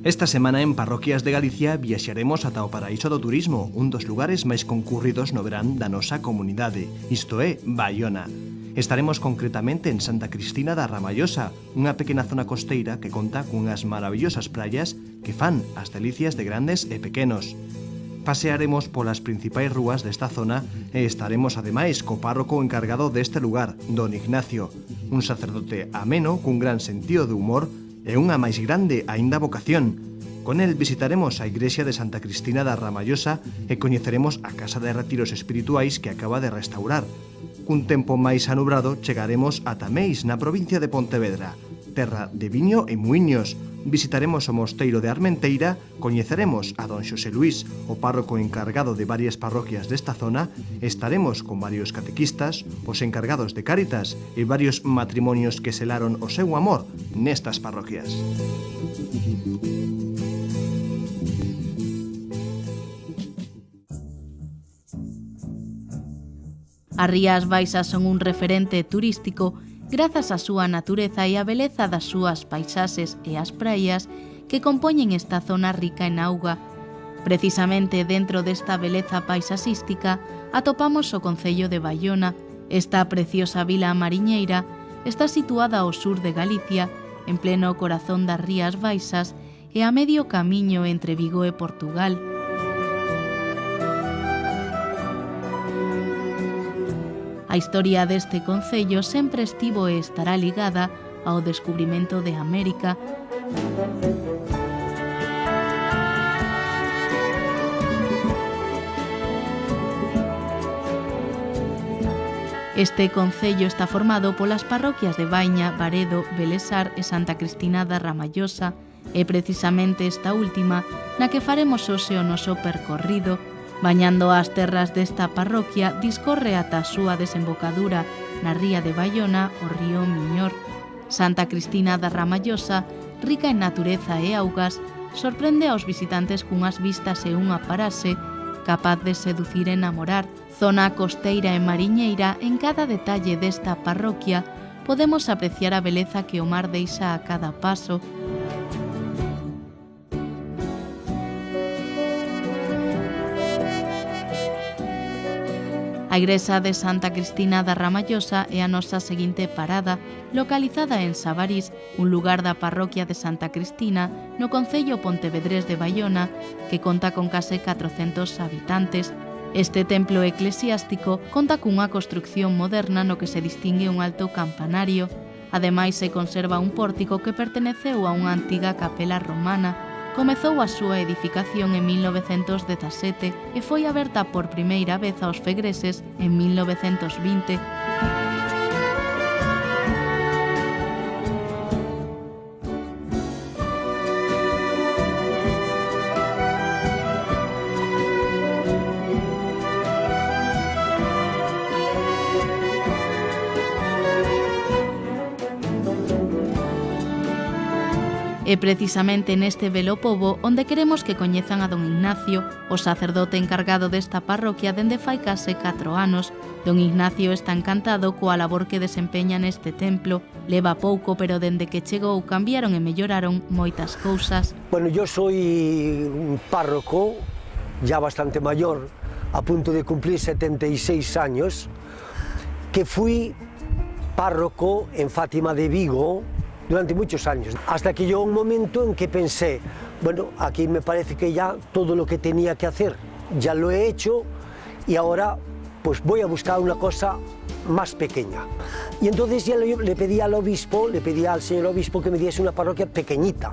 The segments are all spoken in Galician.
Esta semana en Parroquias de Galicia viaxaremos ata o Paraíso do Turismo, un dos lugares máis concurridos no verán da nosa comunidade, isto é, Baiona. Estaremos concretamente en Santa Cristina da Ramallosa, unha pequena zona costeira que conta cunhas maravillosas praias que fan as delicias de grandes e pequenos. Pasearemos polas principais rúas desta zona e estaremos ademais co párroco encargado deste lugar, don Ignacio, un sacerdote ameno cun gran sentido de humor e unha máis grande aínda vocación. Con el visitaremos a igrexa de Santa Cristina da Ramallosa e coñeceremos a casa de retiros espirituais que acaba de restaurar. Cun tempo máis anubrado chegaremos ata Meis, na provincia de Pontevedra, terra de viño e muiños. Visitaremos o mosteiro de Armenteira, coñeceremos a don Xosé Luís, o párroco encargado de varias parroquias desta zona, estaremos con varios catequistas, os encargados de Cáritas e varios matrimonios que selaron o seu amor nestas parroquias. As Rías Baixas son un referente turístico grazas á súa natureza e á beleza das súas paisaxes e as praias que compoñen esta zona rica en auga. Precisamente dentro desta beleza paisaxística atopamos o concello de Baiona. Esta preciosa vila mariñeira está situada ao sur de Galicia, en pleno corazón das Rías Baixas e a medio camiño entre Vigo e Portugal. A historia deste concello sempre estivo e estará ligada ao descubrimento de América. Este concello está formado polas parroquias de Baña, Baredo, Belesar e Santa Cristina da Ramallosa, e precisamente esta última na que faremos hoxe o noso percorrido. Bañando as terras desta parroquia, discorre ata a súa desembocadura na ría de Baiona o río Miñor. Santa Cristina da Ramallosa, rica en natureza e augas, sorprende aos visitantes cunhas vistas e unha paraxe capaz de seducir e enamorar. Zona costeira e mariñeira, en cada detalle desta parroquia podemos apreciar a beleza que o mar deixa a cada paso. A igrexa de Santa Cristina da Ramallosa é a nosa seguinte parada, localizada en Sabarís, un lugar da parroquia de Santa Cristina, no concello pontevedrés de Baiona, que conta con case 400 habitantes. Este templo eclesiástico conta cunha construcción moderna no que se distingue un alto campanario. Ademais, se conserva un pórtico que perteneceu a unha antiga capela romana. Comezou a súa edificación en 1917 e foi aberta por primeira vez aos fegreses en 1920. É precisamente neste belo pobo onde queremos que coñezan a don Ignacio, o sacerdote encargado desta parroquia dende fai case 4 anos. Don Ignacio está encantado coa labor que desempeña neste templo. Leva pouco, pero dende que chegou cambiaron e melloraron moitas cousas. Bueno, yo soy un párroco ya bastante mayor, a punto de cumplir 76 años, que fui párroco en Fátima de Vigo durante muchos años, hasta que llegó un momento en que pensé, bueno, aquí me parece que ya todo lo que tenía que hacer ya lo he hecho y ahora pues voy a buscar una cosa más pequeña. Y entonces ya le pedí al obispo, le pedí al señor obispo que me diese una parroquia pequeñita.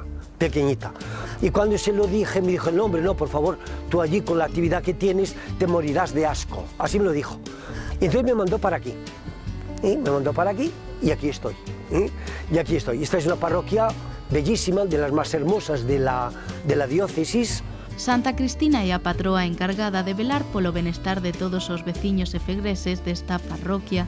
Y cuando se lo dije, me dijo, no hombre, no, por favor, tú allí con la actividad que tienes te morirás de asco. Así me lo dijo. Y entonces me mandó para aquí. Me mandó para aquí y aquí estoy. Y aquí estoy. Esta es una parroquia bellísima, de las más hermosas de la diócesis. Santa Cristina é a patroa encargada de velar polo benestar de todos os veciños e fegreses desta parroquia.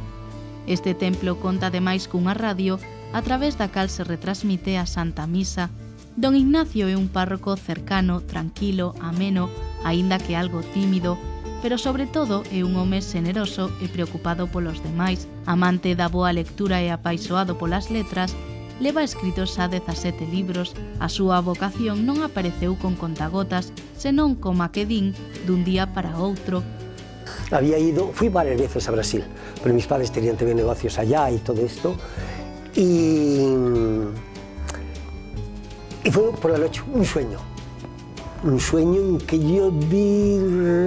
Este templo conta ademais cunha radio a través da cal se retransmite a Santa Misa. Don Ignacio é un párroco cercano, tranquilo, ameno, aínda que algo tímido, pero sobre todo é un home xeneroso e preocupado polos demais. Amante da boa lectura e apaixoado polas letras, leva escritos xa 17 libros. A súa vocación non apareceu con contagotas, senón como a que din dun día para outro. Fui varias veces a Brasil, pero mis padres tenían también negocios allá y todo esto. Y fue por la noche un sueño en que yo vi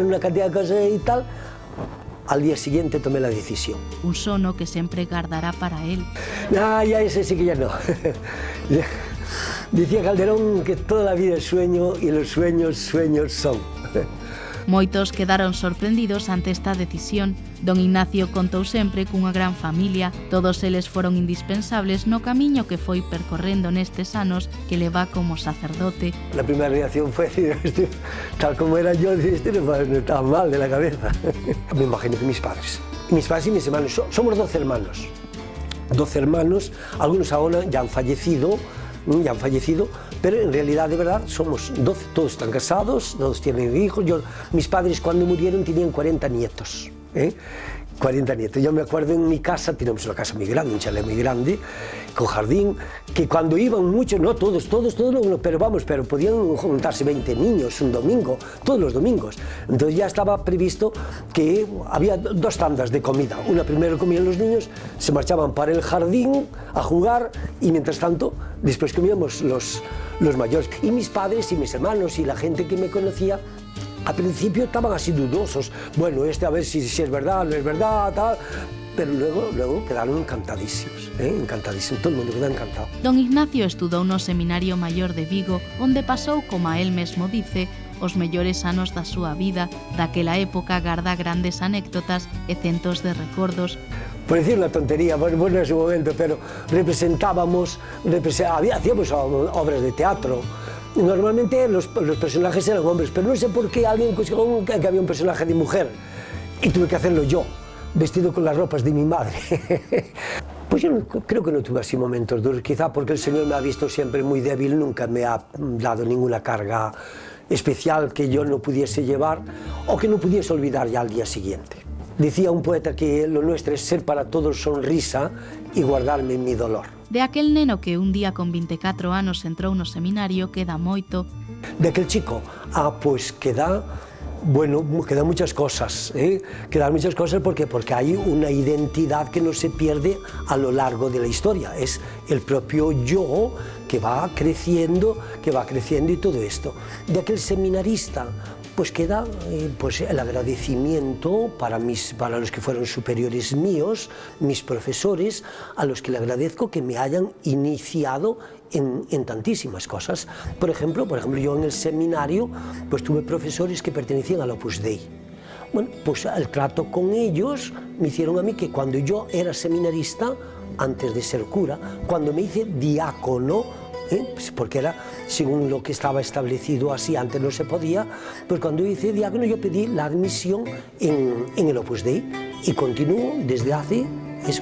una cantidad de cosas y tal. Al día siguiente tomé la decisión. Un sono que sempre gardará para él. Ya ese sí que ya no. Decía Calderón que toda la vida es sueño y los sueños, sueños son. Moitos quedaron sorprendidos ante esta decisión. Don Ignacio contou sempre cunha gran familia. Todos eles foron indispensables no camiño que foi percorrendo nestes anos que leva como sacerdote. La primera reacción fue decir, tal como era yo, no estaba mal de la cabeza. Me imagino que mis padres y mis hermanos, somos 12 hermanos. 12 hermanos, algunos ahora ya han fallecido, pero en realidad, de verdad, somos 12, todos están casados, todos tienen hijos. Mis padres cuando murieron tenían 40 nietos, 40 nietos. Yo me acuerdo en mi casa, teníamos una casa muy grande, un chalet muy grande, con jardín, que cuando iban muchos, no todos, pero podían juntarse 20 niños un domingo, todos los domingos. Entonces ya estaba previsto que había 2 tandas de comida. Una primero comían los niños, se marchaban para el jardín a jugar y mientras tanto, después comíamos los mayores. Y mis padres y mis hermanos y la gente que me conocía, al principio estaban así dudosos. Bueno, a ver si es verdad, no es verdad, tal. Pero luego quedaron encantadísimos, encantadísimos, todo el mundo quedó encantado. Don Ignacio estudou no Seminario Maior de Vigo, onde pasou, como a él mesmo dice, os mellores anos da súa vida. Daquela época garda grandes anécdotas e centos de recordos. Por decir una tontería, bueno, en su momento, pero hacíamos obras de teatro. Normalmente los personajes eran hombres, pero no sé por qué alguien consiguió que había un personaje de mujer y tuve que hacerlo yo, vestido con las ropas de mi madre. Pues yo creo que no tuve así momentos duros, quizá porque el Señor me ha visto siempre muy débil, nunca me ha dado ninguna carga especial que yo no pudiese llevar o que no pudiese olvidar ya al día siguiente. Decía un poeta que lo nuestro es ser para todos sonrisa y guardarme mi dolor. De aquel neno que un día con 24 anos entrou no seminario queda moito. De aquel chico, pues queda muchas cosas, quedan muchas cosas porque hay una identidad que no se pierde a lo largo de la historia, es el propio yo que va creciendo y todo esto. De aquel seminarista, pues queda el agradecimiento para los que fueron superiores míos, mis profesores, a los que le agradezco que me hayan iniciado en tantísimas cosas. Por ejemplo, yo en el seminario pues tuve profesores que pertenecían al Opus Dei. Bueno, pues el trato con ellos me hicieron a mí que cuando yo era seminarista, antes de ser cura, cuando me hice diácono, pues porque era según lo que estaba establecido así, antes no se podía, pues cuando hice diácono yo pedí la admisión en el Opus Dei y continúo desde hace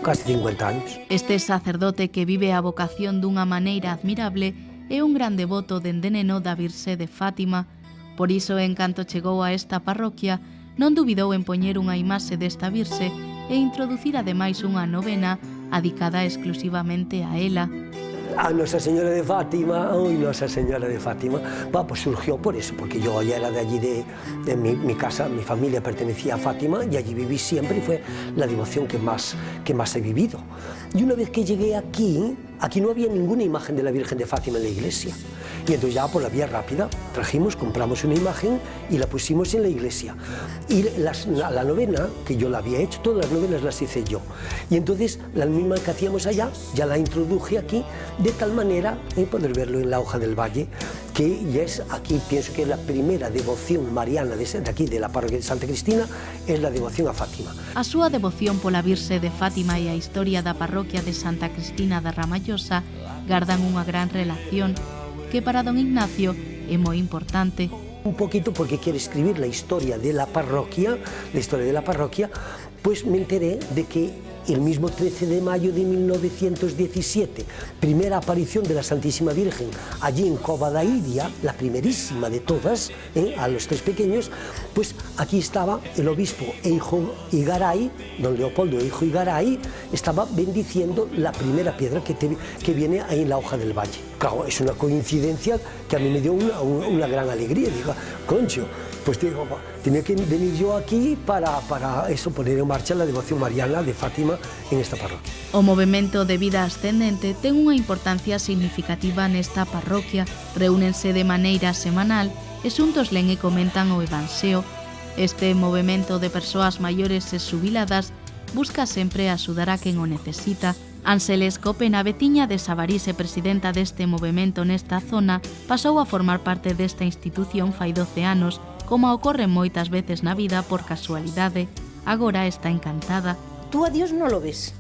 casi 50 años. Este sacerdote que vive a vocación dunha maneira admirable é un gran devoto dende neno da Virxe de Fátima. Por iso, en canto chegou a esta parroquia, non dubidou en poñer unha imaxe desta Virxe e introducir ademais unha novena adicada exclusivamente a ela. A Nuestra Señora de Fátima, Nuestra Señora de Fátima, pues surgió por eso, porque yo ya era de allí, de mi casa, mi familia pertenecía a Fátima y allí viví siempre y fue la devoción que más he vivido. Y una vez que llegué aquí no había ninguna imagen de la Virgen de Fátima en la iglesia. Y entonces ya por la vía rápida compramos una imagen y la pusimos en la iglesia. Y la novena, que yo la había hecho, todas las novenas las hice yo. Y entonces la misma que hacíamos allá, ya la introduje aquí, de tal manera, poder verlo en la hoja del valle, que ya es aquí, pienso que es la primera devoción mariana de aquí, de la parroquia de Santa Cristina, es la devoción a Fátima. A súa devoción pola Virxe de Fátima e a historia da parroquia de Santa Cristina da Ramallosa gardan unha gran relación que para don Ignacio é moi importante. Un poquito porque quiero escribir la historia de la parroquia, pues me enteré de que el mismo 13 de mayo de 1917, primera aparición de la Santísima Virgen allí en Cova da Iria, la primerísima de todas, a los tres pequeños, pues aquí estaba el obispo Eijo Igaray, don Leopoldo Eijo Igaray, estaba bendiciendo la primera piedra que viene ahí en la hoja del valle. Claro, es una coincidencia que a mí me dio una gran alegría. Digo, concho, pues digo, tenía que venir yo aquí para eso, poner en marcha la devoción mariana de Fátima en esta parroquia. O movemento de vida ascendente ten unha importancia significativa nesta parroquia. Reúnense de maneira semanal e xuntos len e comentan o Evanxeo. Este movemento de persoas maiores e xubiladas busca sempre axudar a quen o necesita. Ángeles Copena, veciña de Sabarís e presidenta deste movemento nesta zona, pasou a formar parte desta institución fai 12 anos, como ocorre moitas veces na vida por casualidade. Agora está encantada. Tú a Dios no lo ves.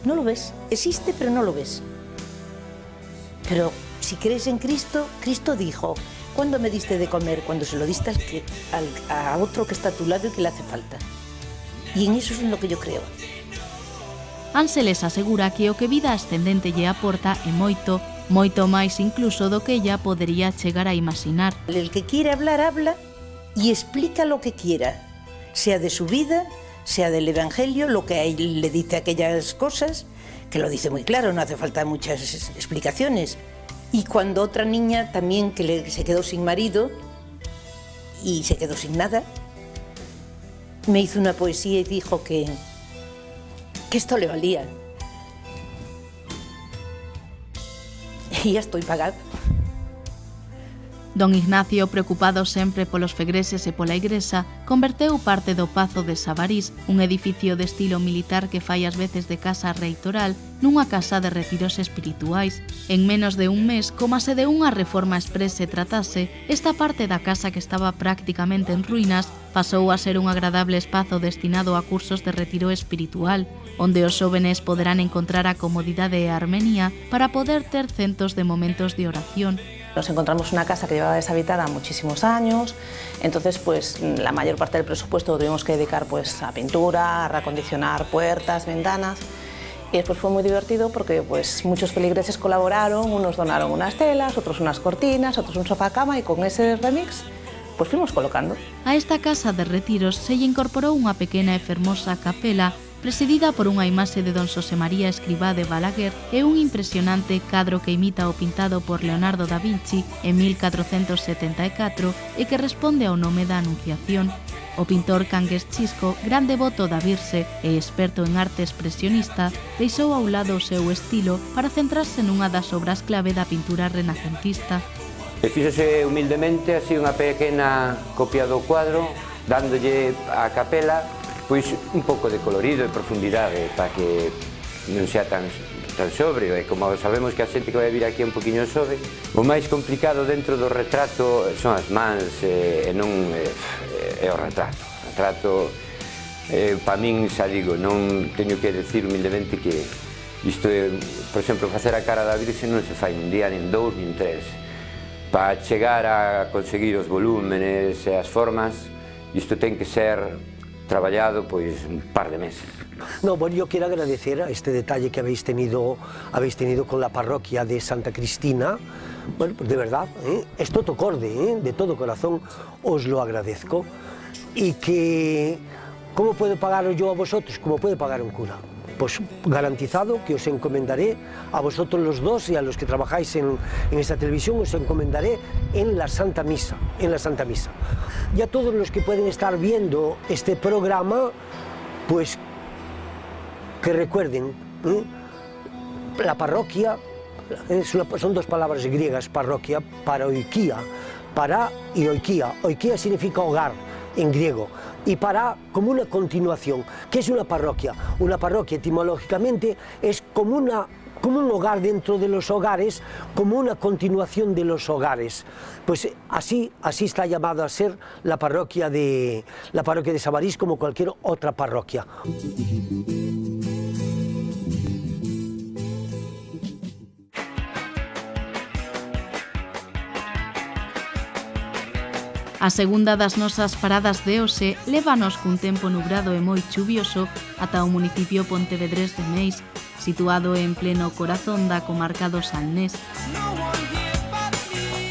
No lo ves. Existe, pero no lo ves. Pero si crees en Cristo, Cristo dijo, ¿cuándo me diste de comer? Cuando se lo diste a otro que está a tu lado y que le hace falta. Y en eso es en lo que yo creo. Ángeles asegura que o que vida ascendente lle aporta é moito máis incluso do que ella podería chegar a imaginar. El que quiere hablar, habla y explica lo que quiera, sea de su vida, sea del Evangelio, lo que a él le dice aquellas cosas, que lo dice muy claro, no hace falta muchas explicaciones. Y cuando otra niña también se quedó sin marido y se quedó sin nada, me hizo una poesía y dijo que esto le valía. Y ya estoy pagada. Don Ignacio, preocupado sempre polos fegreses e pola igrexa, converteu parte do Pazo de Sabarís, un edificio de estilo militar que fai ás veces de casa reitoral, nunha casa de retiros espirituais. En menos de un mes, como se de unha reforma express se tratase, esta parte da casa que estaba prácticamente en ruínas pasou a ser un agradable espazo destinado a cursos de retiro espiritual, onde os xóvenes poderán encontrar a comodidade e a armonía para poder ter centos de momentos de oración. Nos encontramos una casa que llevaba deshabitada muchísimos años, entonces pues la mayor parte del presupuesto lo tuvimos que dedicar pues a pintura, a reacondicionar puertas, ventanas, y después fue muy divertido porque pues muchos feligreses colaboraron, unos donaron unas telas, otros unas cortinas, otros un sofá cama, y con ese remix pues fuimos colocando. A esta casa de retiros se lle incorporou unha pequena e fermosa capela presidida por unha imaxe de don Xosé María Escrivá de Balaguer e un impresionante cadro que imita o pintado por Leonardo da Vinci en 1474 e que responde ao nome da Anunciación. O pintor Cangues Chisco, gran devoto da Virxe e experto en arte expresionista, deixou ao lado o seu estilo para centrarse nunha das obras clave da pintura renacentista. E fíxose humildemente así unha pequena copia do cuadro, dándolle á capela pois un pouco de colorido e profundidade para que non sea tan sobrio, e como sabemos que a xente que vai vir aquí é un poquinho sobe, o máis complicado dentro do retrato son as mans e non é o retrato. O retrato, para min, xa digo, non teño que decir humildemente que isto é, por exemplo, facer a cara da Virxe non se fai un día, nin dous, nin tres. Para chegar a conseguir os volúmenes e as formas, isto ten que ser traballado pois un par de meses. No, bueno, yo quiero agradecer a este detalle que habéis tenido con la parroquia de Santa Cristina. Bueno, pues de verdad, es todo acorde, de todo corazón os lo agradezco. Y que, ¿cómo puedo pagaros yo a vosotros? Como puede pagar un cura. Pues garantizado que os encomendaré a vosotros los dos y a los que trabajáis en esta televisión, os encomendaré en la Santa Misa, Y a todos los que pueden estar viendo este programa, pues que recuerden, la parroquia, son dos palabras griegas, parroquia, paroikia, para y oikia. Oikia significa hogar en griego, y para como una continuación. ¿Qué es una parroquia? Una parroquia etimológicamente es como un hogar dentro de los hogares, como una continuación de los hogares. Pues así está llamada a ser la parroquia de Sabarís, como cualquier otra parroquia. A segunda das nosas paradas de hoxe lévanos cun tempo nubrado e moi chuvioso ata o municipio pontevedrés de Meis, situado en pleno corazón da comarca do Salnés.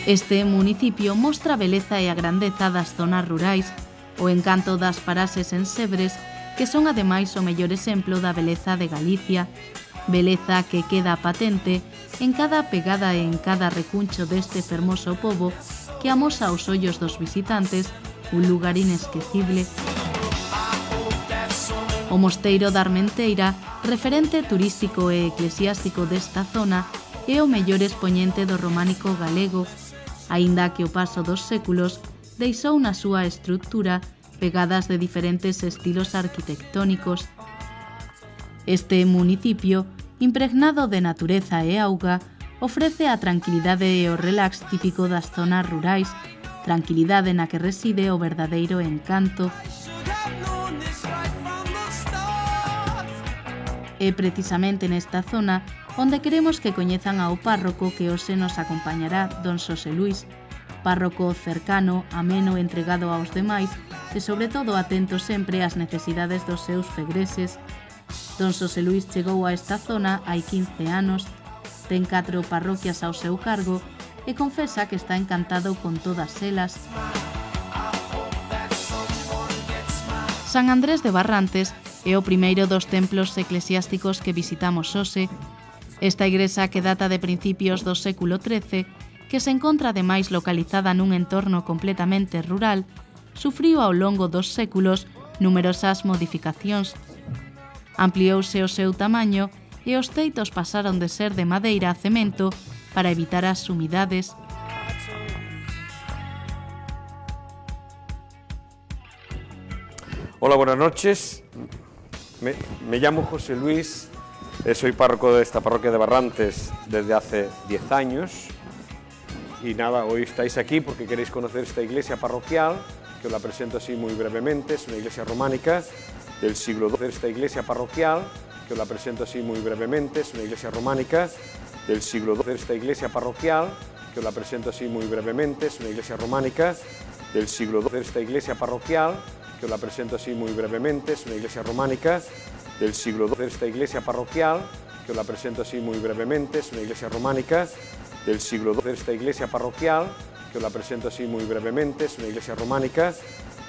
Este municipio mostra a beleza e a grandeza das zonas rurais, o encanto das paraxes en Sebres, que son ademais o mellor exemplo da beleza de Galicia, beleza que queda patente en cada pegada e en cada recuncho deste fermoso pobo que amosa aos ollos dos visitantes un lugar inesquecible. O Mosteiro da Armenteira, referente turístico e eclesiástico desta zona, é o mellor expoñente do románico galego, aínda que o paso dos séculos deixou na súa estrutura pegadas de diferentes estilos arquitectónicos. Este municipio, impregnado de natureza e auga, ofrece a tranquilidade e o relax típico das zonas rurais, tranquilidade na que reside o verdadeiro encanto. É precisamente nesta zona onde queremos que coñezan ao párroco que hoxe nos acompañará, don Xosé Luís, párroco cercano, ameno, entregado aos demais e sobre todo atento sempre ás necesidades dos seus fegreses. Don Xosé Luís chegou a esta zona hai 15 anos, ten 4 parroquias ao seu cargo e confesa que está encantado con todas elas. San Andrés de Barrantes é o primeiro dos templos eclesiásticos que visitamos hoxe. Esta igrexa, que data de principios do século XIII, que se encontra ademais localizada nun entorno completamente rural, sufriu ao longo dos séculos numerosas modificacións. Ampliouse o seu tamaño e os teitos pasaron de ser de madeira a cemento para evitar as humidades. Hola, buenas noches. Me llamo José Luis, soy párroco de esta parroquia de Barrantes desde hace 10 años. Y nada, hoy estáis aquí porque queréis conocer esta iglesia parroquial, que os la presento así muy brevemente. Es una iglesia románica del siglo XII. Esta iglesia parroquial, que os la presento así muy brevemente, es una iglesia románica del siglo XII. Esta iglesia parroquial, que os la presento así muy brevemente, es una iglesia románica del siglo XII. Esta iglesia parroquial, que os la presento así muy brevemente, es una iglesia románica del siglo XII. Esta iglesia parroquial, que os la presento así muy brevemente, es una iglesia románica del siglo XII. Esta iglesia parroquial, que os la presento así muy brevemente, es una iglesia románica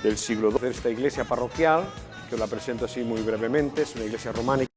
del siglo XII. Esta iglesia parroquial, que os la presento así muy brevemente, es una iglesia románica.